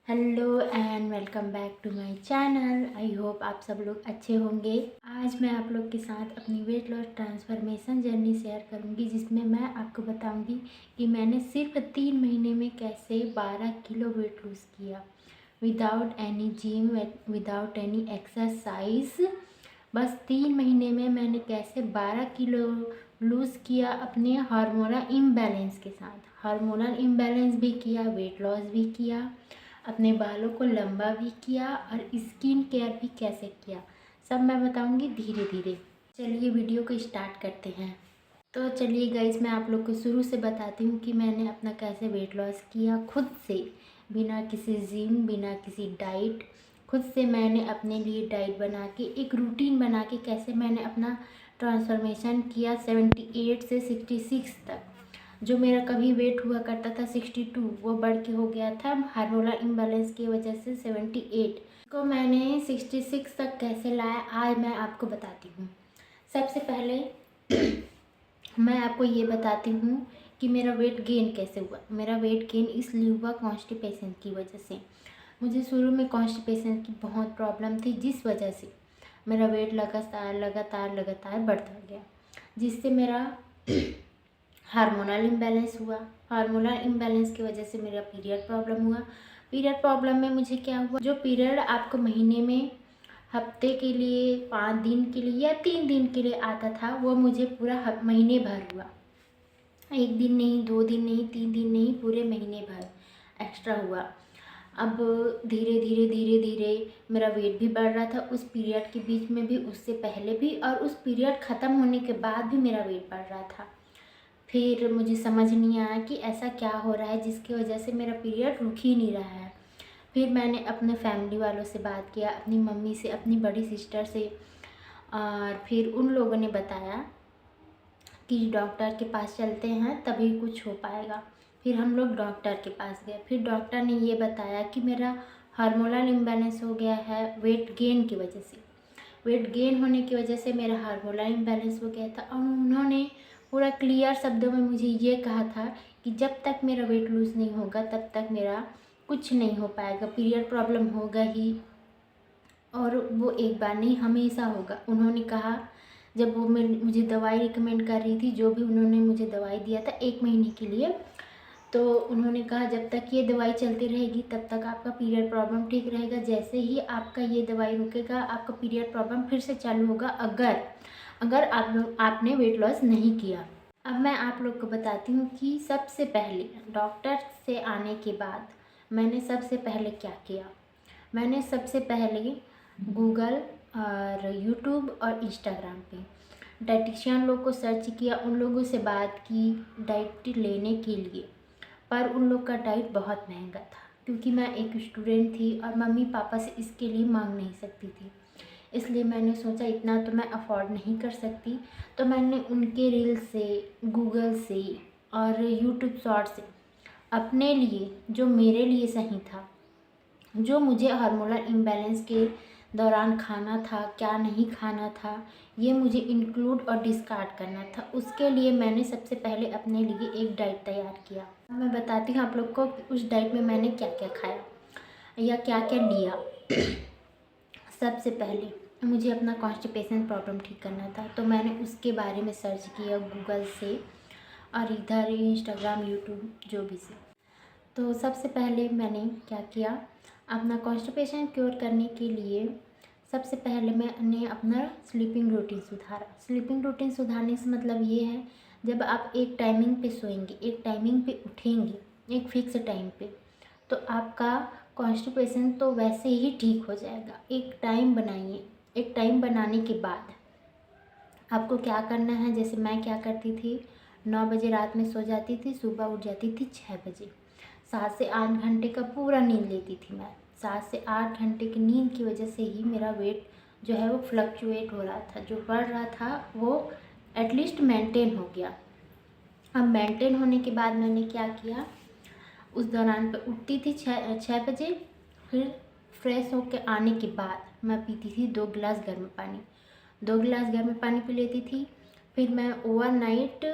Hello and welcome back to my channel. I hope आप सब लोग अच्छे होंगे। आज मैं आप लोग के साथ अपनी weight loss transformation journey share करूंगी, जिसमें मैं आपको बताऊंगी कि मैंने सिर्फ 3 महीने में कैसे 12 किलो वेट लूज़ किया without any gym, without any exercise. बस 3 महीने में मैंने कैसे 12 किलो लूज़ किया अपने हार्मोनल इम्बैलेंस के साथ। हार्मोनल इम्बैलेंस भी किया, वेट लॉस भी किया, अपने बालों को लंबा भी किया और स्किन केयर भी कैसे किया, सब मैं बताऊंगी धीरे धीरे। चलिए वीडियो को स्टार्ट करते हैं। तो चलिए गाइस, मैं आप लोग को शुरू से बताती हूँ कि मैंने अपना कैसे वेट लॉस किया खुद से, बिना किसी जिम, बिना किसी डाइट। खुद से मैंने अपने लिए डाइट बना के, एक रूटीन बना के कैसे मैंने अपना ट्रांसफॉर्मेशन किया 78 से 66 तक। जो मेरा कभी वेट हुआ करता था 62, वो बढ़ के हो गया था हार्मोनल इम्बैलेंस की वजह से 78 को मैंने 66 तक कैसे लाया, आज मैं आपको बताती हूँ। सबसे पहले मैं आपको ये बताती हूँ कि मेरा वेट गेन कैसे हुआ। मेरा वेट गेन इसलिए हुआ कॉन्स्टिपेशन की वजह से। मुझे शुरू में कॉन्स्टिपेशन की बहुत प्रॉब्लम थी, जिस वजह से मेरा वेट लगातार लगातार लगातार बढ़ता गया, जिससे मेरा हार्मोनल इम्बैलेंस हुआ। हार्मोनल इम्बैलेंस की वजह से मेरा पीरियड प्रॉब्लम हुआ। पीरियड प्रॉब्लम में मुझे क्या हुआ, जो पीरियड आपको महीने में हफ्ते के लिए, 5 दिन के लिए या 3 दिन के लिए आता था, वो मुझे पूरा महीने भर हुआ। 1 दिन नहीं, 2 दिन नहीं, 3 दिन नहीं, पूरे महीने भर एक्स्ट्रा हुआ। अब धीरे धीरे धीरे धीरे मेरा वेट भी बढ़ रहा था उस पीरियड के बीच में भी, उससे पहले भी, और उस पीरियड ख़त्म होने के बाद भी मेरा वेट बढ़ रहा था। फिर मुझे समझ नहीं आया कि ऐसा क्या हो रहा है जिसकी वजह से मेरा पीरियड रुक ही नहीं रहा है। फिर मैंने अपने फैमिली वालों से बात किया, अपनी मम्मी से, अपनी बड़ी सिस्टर से, और फिर उन लोगों ने बताया कि डॉक्टर के पास चलते हैं तभी कुछ हो पाएगा। फिर हम लोग डॉक्टर के पास गए। फिर डॉक्टर ने ये बताया कि मेरा हार्मोनल इम्बैलेंस हो गया है वेट गेन की वजह से। वेट गेन होने की वजह से मेरा हार्मोनल इम्बैलेंस हो गया था, और उन्होंने पूरा क्लियर शब्दों में मुझे ये कहा था कि जब तक मेरा वेट लूज़ नहीं होगा तब तक मेरा कुछ नहीं हो पाएगा, पीरियड प्रॉब्लम होगा ही, और वो एक बार नहीं हमेशा होगा। उन्होंने कहा, जब वो मुझे दवाई रिकमेंड कर रही थी, जो भी उन्होंने मुझे दवाई दिया था 1 महीने के लिए, तो उन्होंने कहा जब तक ये दवाई चलती रहेगी तब तक आपका पीरियड प्रॉब्लम ठीक रहेगा। जैसे ही आपका ये दवाई रुकेगा, आपका पीरियड प्रॉब्लम फिर से चालू होगा, अगर अगर आपने वेट लॉस नहीं किया। अब मैं आप लोग को बताती हूँ कि सबसे पहले डॉक्टर से आने के बाद मैंने सबसे पहले क्या किया। मैंने सबसे पहले गूगल और यूट्यूब और इंस्टाग्राम पे डाइटिशियन लोग को सर्च किया, उन लोगों से बात की डाइट लेने के लिए। पर उन लोग का डाइट बहुत महंगा था, क्योंकि मैं एक स्टूडेंट थी और मम्मी पापा से इसके लिए मांग नहीं सकती थी। इसलिए मैंने सोचा इतना तो मैं अफोर्ड नहीं कर सकती, तो मैंने उनके रील से, गूगल से और यूट्यूब शॉर्ट से अपने लिए, जो मेरे लिए सही था, जो मुझे हार्मोनल इम्बैलेंस के दौरान खाना था, क्या नहीं खाना था, ये मुझे इंक्लूड और डिस्कार्ड करना था, उसके लिए मैंने सबसे पहले अपने लिए एक डाइट तैयार किया। मैं बताती हूँ आप लोग को कि उस डाइट में मैंने क्या क्या खाया या क्या क्या लिया। सबसे पहले मुझे अपना कॉन्स्टिपेशन प्रॉब्लम ठीक करना था, तो मैंने उसके बारे में सर्च किया गूगल से और इधर इंस्टाग्राम, यूट्यूब, जो भी से। तो सबसे पहले मैंने क्या किया, अपना कॉन्स्टिपेशन क्योर करने के लिए सबसे पहले मैंने अपना स्लीपिंग रूटीन सुधारा। स्लीपिंग रूटीन सुधारने से मतलब ये है, जब आप एक टाइमिंग पे सोएंगे, एक टाइमिंग पे उठेंगे, एक फिक्स टाइम पे, तो आपका कॉन्स्टिपेशन तो वैसे ही ठीक हो जाएगा। एक टाइम बनाइए। एक टाइम बनाने के बाद आपको क्या करना है, जैसे मैं क्या करती थी, 9 बजे रात में सो जाती थी, सुबह उठ जाती थी 6 बजे। 7 से 8 घंटे का पूरा नींद लेती थी मैं। 7 से 8 घंटे की नींद की वजह से ही मेरा वेट जो है वो फ्लक्चुएट हो रहा था, जो बढ़ रहा था वो एटलीस्ट मेंटेन हो गया। अब मेंटेन होने के बाद मैंने क्या किया, उस दौरान पे उठती थी 6 बजे। फिर फ्रेश होकर आने के बाद मैं पीती थी 2 गिलास गर्म पानी। 2 गिलास गर्म पानी पी लेती थी। फिर मैं ओवरनाइट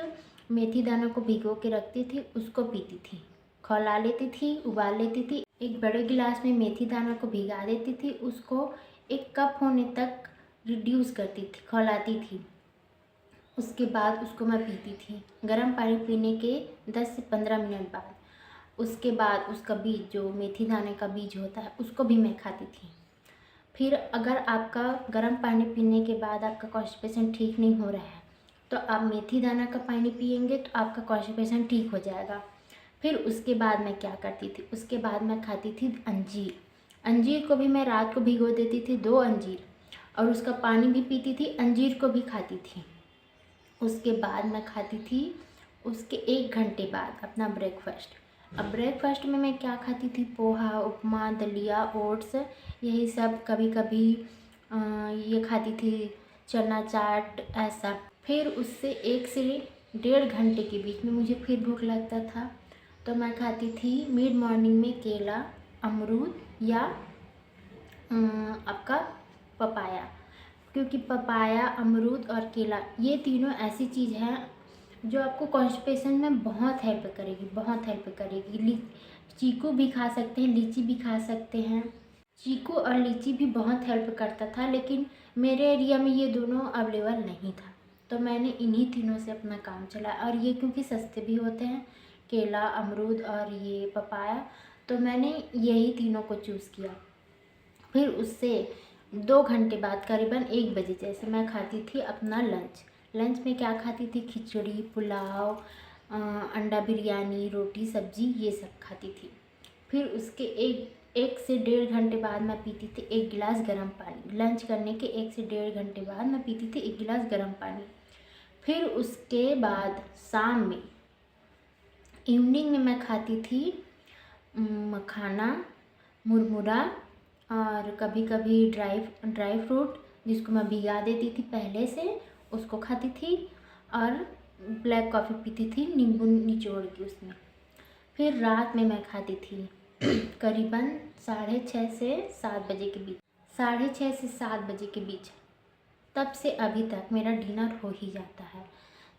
मेथी दानों को भिगो के रखती थी, उसको पीती थी, खौला लेती थी, उबाल लेती थी। एक बड़े गिलास में मेथी दाना को भिगा देती थी, उसको 1 कप होने तक रिड्यूस करती थी, खौलाती थी। उसके बाद उसको मैं पीती थी गर्म पानी पीने के 10 से 15 मिनट बाद। उसके बाद उसका बीज, जो मेथी दाने का बीज होता है, उसको भी मैं खाती थी। फिर अगर आपका गर्म पानी पीने के बाद आपका कॉन्स्टिपेशन ठीक नहीं हो रहा है तो आप मेथी दाना का पानी पिएंगे तो आपका कॉन्स्टिपेशन ठीक हो जाएगा। फिर उसके बाद मैं क्या करती थी, उसके बाद मैं खाती थी अंजीर। अंजीर को भी मैं रात को भिगो देती थी, 2 अंजीर, और उसका पानी भी पीती थी, अंजीर को भी खाती थी। उसके बाद मैं खाती थी उसके 1 घंटे बाद अपना ब्रेकफास्ट। अब ब्रेकफास्ट में मैं क्या खाती थी, पोहा, उपमा, दलिया, ओट्स, यही सब। कभी कभी ये खाती थी चना चाट, ऐसा। फिर उससे 1 से 1.5 घंटे के बीच में मुझे फिर भूख लगता था तो मैं खाती थी मिड मॉर्निंग में केला, अमरूद या आपका पपाया। क्योंकि पपाया, अमरूद और केला ये तीनों ऐसी चीज़ हैं जो आपको कॉन्स्टिपेशन में बहुत हेल्प करेगी, बहुत हेल्प करेगी। चीकू भी खा सकते हैं, लीची भी खा सकते हैं। चीकू और लीची भी बहुत हेल्प करता था, लेकिन मेरे एरिया में ये दोनों अवेलेबल नहीं था तो मैंने इन्हीं तीनों से अपना काम चलाया। और ये क्योंकि सस्ते भी होते हैं, केला, अमरूद और ये पपाया, तो मैंने यही तीनों को चूज़ किया। फिर उससे 2 घंटे बाद करीबन 1 बजे जैसे मैं खाती थी अपना लंच। लंच में क्या खाती थी, खिचड़ी, पुलाव, अंडा बिरयानी, रोटी, सब्जी, ये सब खाती थी। फिर उसके 1 से 1.5 घंटे बाद मैं पीती थी 1 गिलास गर्म पानी। लंच करने के 1 से 1.5 घंटे बाद मैं पीती थी 1 गिलास गर्म पानी। फिर उसके बाद शाम में, इवनिंग में मैं खाती थी मखाना, मुरमुरा और कभी कभी ड्राई फ्रूट, जिसको मैं भिगा देती थी पहले से, उसको खाती थी। और ब्लैक कॉफ़ी पीती थी नींबू निचोड़ के उसमें। फिर रात में मैं खाती थी करीबन 6:30 से 7 बजे के बीच, 6:30 से 7 बजे के बीच। तब से अभी तक मेरा डिनर हो ही जाता है,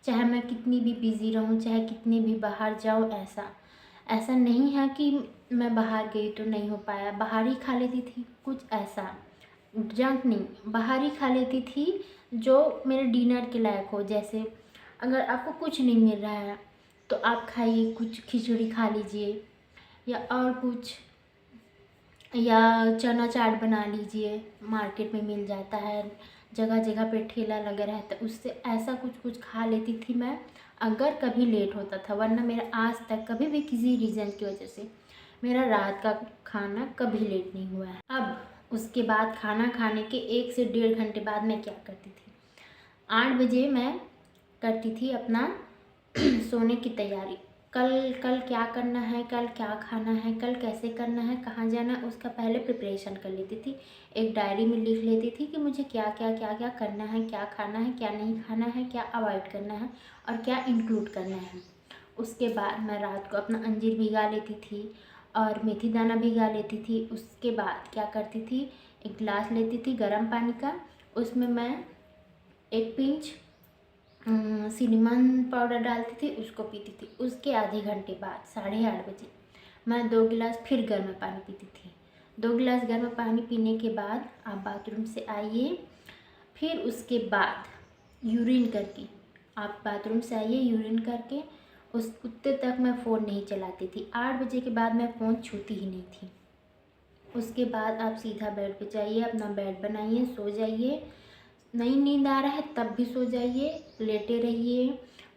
चाहे मैं कितनी भी बिज़ी रहूँ, चाहे कितनी भी बाहर जाऊँ। ऐसा नहीं है कि मैं बाहर गई तो नहीं हो पाया, बाहर ही खा लेती थी। कुछ ऐसा जंक नहीं, बाहर ही खा लेती थी जो मेरे डिनर के लायक हो। जैसे अगर आपको कुछ नहीं मिल रहा है तो आप खाइए, कुछ खिचड़ी खा लीजिए या और कुछ, या चना चाट बना लीजिए, मार्केट में मिल जाता है, जगह जगह पे ठेला लगा रहता है, उससे ऐसा कुछ कुछ खा लेती थी मैं, अगर कभी लेट होता था। वरना मेरा आज तक कभी भी किसी रीज़न की वजह से मेरा रात का खाना कभी लेट नहीं हुआ है। अब उसके बाद खाना खाने के 1 से 1.5 घंटे बाद मैं क्या करती थी, 8 बजे मैं करती थी अपना सोने की तैयारी। कल क्या करना है, कल क्या खाना है, कल कैसे करना है, कहाँ जाना है, उसका पहले प्रिपरेशन कर लेती थी। एक डायरी में लिख लेती थी कि मुझे क्या क्या करना है, क्या खाना है, क्या नहीं खाना है, क्या अवॉइड करना है और क्या इंक्लूड करना है। उसके बाद मैं रात को अपना अंजीर भिगा लेती थी और मेथी दाना भिगा लेती थी। उसके बाद क्या करती थी, एक गिलास लेती थी गर्म पानी का, उसमें मैं 1 पिंच सिनेमन पाउडर डालती थी, उसको पीती थी। उसके आधे घंटे बाद 8:30 बजे मैं 2 गिलास फिर गर्म पानी पीती थी। 2 गिलास गर्म पानी पीने के बाद आप बाथरूम से आइए, फिर उसके बाद यूरिन करके आप बाथरूम से आइए, यूरिन करके उस उतने तक मैं फ़ोन नहीं चलाती थी। 8 बजे के बाद मैं फ़ोन छूती ही नहीं थी। उसके बाद आप सीधा बेड पे जाइए, अपना बेड बनाइए, सो जाइए। नहीं नींद आ रहा है तब भी सो जाइए, लेटे रहिए,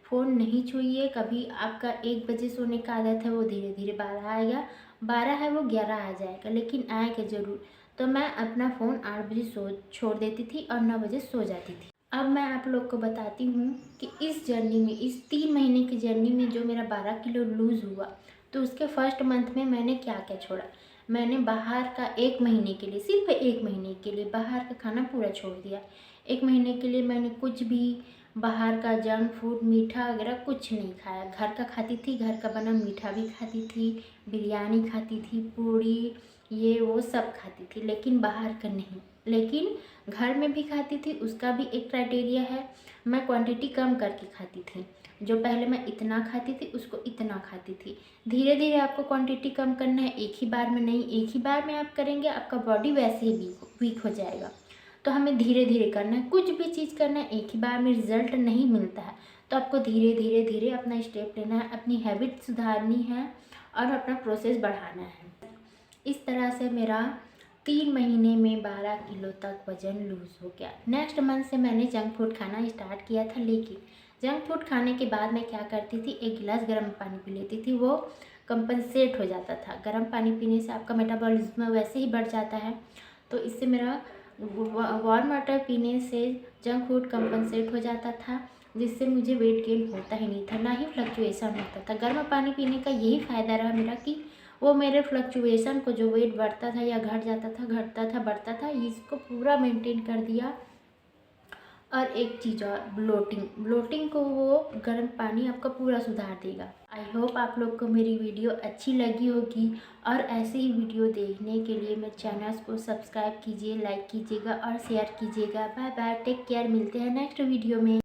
फ़ोन नहीं छूइए। कभी आपका 1 बजे सोने का आदत है, वो धीरे धीरे 12 आएगा, 12 है वो 11 आ जाएगा, लेकिन आएगा ज़रूर। तो मैं अपना फ़ोन 8 बजे छोड़ देती थी और 9 बजे सो जाती थी। अब मैं आप लोग को बताती हूँ कि इस जर्नी में, इस 3 महीने की जर्नी में जो मेरा 12 किलो लूज़ हुआ, तो उसके फर्स्ट मंथ में मैंने क्या क्या छोड़ा। मैंने बाहर का 1 महीने के लिए, सिर्फ 1 महीने के लिए बाहर का खाना पूरा छोड़ दिया। 1 महीने के लिए मैंने कुछ भी बाहर का जंक फूड, मीठा वगैरह कुछ नहीं खाया। घर का खाती थी, घर का बना मीठा भी खाती थी, बिरयानी खाती थी, पूड़ी, ये वो सब खाती थी, लेकिन बाहर का नहीं। लेकिन घर में भी खाती थी, उसका भी एक क्राइटेरिया है, मैं क्वांटिटी कम करके खाती थी। जो पहले मैं इतना खाती थी उसको इतना खाती थी। धीरे धीरे आपको क्वांटिटी कम करना है, एक ही बार में नहीं। एक ही बार में आप करेंगे आपका बॉडी वैसे ही वीक हो जाएगा। तो हमें धीरे धीरे करना है, कुछ भी चीज़ करना है, एक ही बार में रिजल्ट नहीं मिलता है। तो आपको धीरे धीरे धीरे अपना स्टेप लेना है, अपनी हैबिट सुधारनी है और अपना प्रोसेस बढ़ाना है। इस तरह से मेरा 3 महीने में 12 किलो तक वज़न लूज़ हो गया। नेक्स्ट मंथ से मैंने जंक फूड खाना स्टार्ट किया था, लेकिन जंक फूड खाने के बाद मैं क्या करती थी, 1 गिलास गर्म पानी पी लेती थी, वो कंपनसेट हो जाता था। गर्म पानी पीने से आपका मेटाबॉलिज्म वैसे ही बढ़ जाता है, तो इससे मेरा वार्म वाटर पीने से जंक फूड कंपनसेट हो जाता था, जिससे मुझे वेट गेन होता ही नहीं था, ना ही फ्लक्चुएसन होता था। गर्म पानी पीने का यही फ़ायदा रहा मेरा कि वो मेरे फ्लक्चुएसन को, जो वेट बढ़ता था या घट जाता था, घटता था बढ़ता था, इसको पूरा मेंटेन कर दिया। और एक चीज़ और, ब्लोटिंग को वो गर्म पानी आपका पूरा सुधार देगा। आई होप आप लोग को मेरी वीडियो अच्छी लगी होगी, और ऐसे ही वीडियो देखने के लिए मेरे चैनल को सब्सक्राइब कीजिए, लाइक कीजिएगा और शेयर कीजिएगा। बाय बाय, टेक केयर, मिलते हैं नेक्स्ट वीडियो में।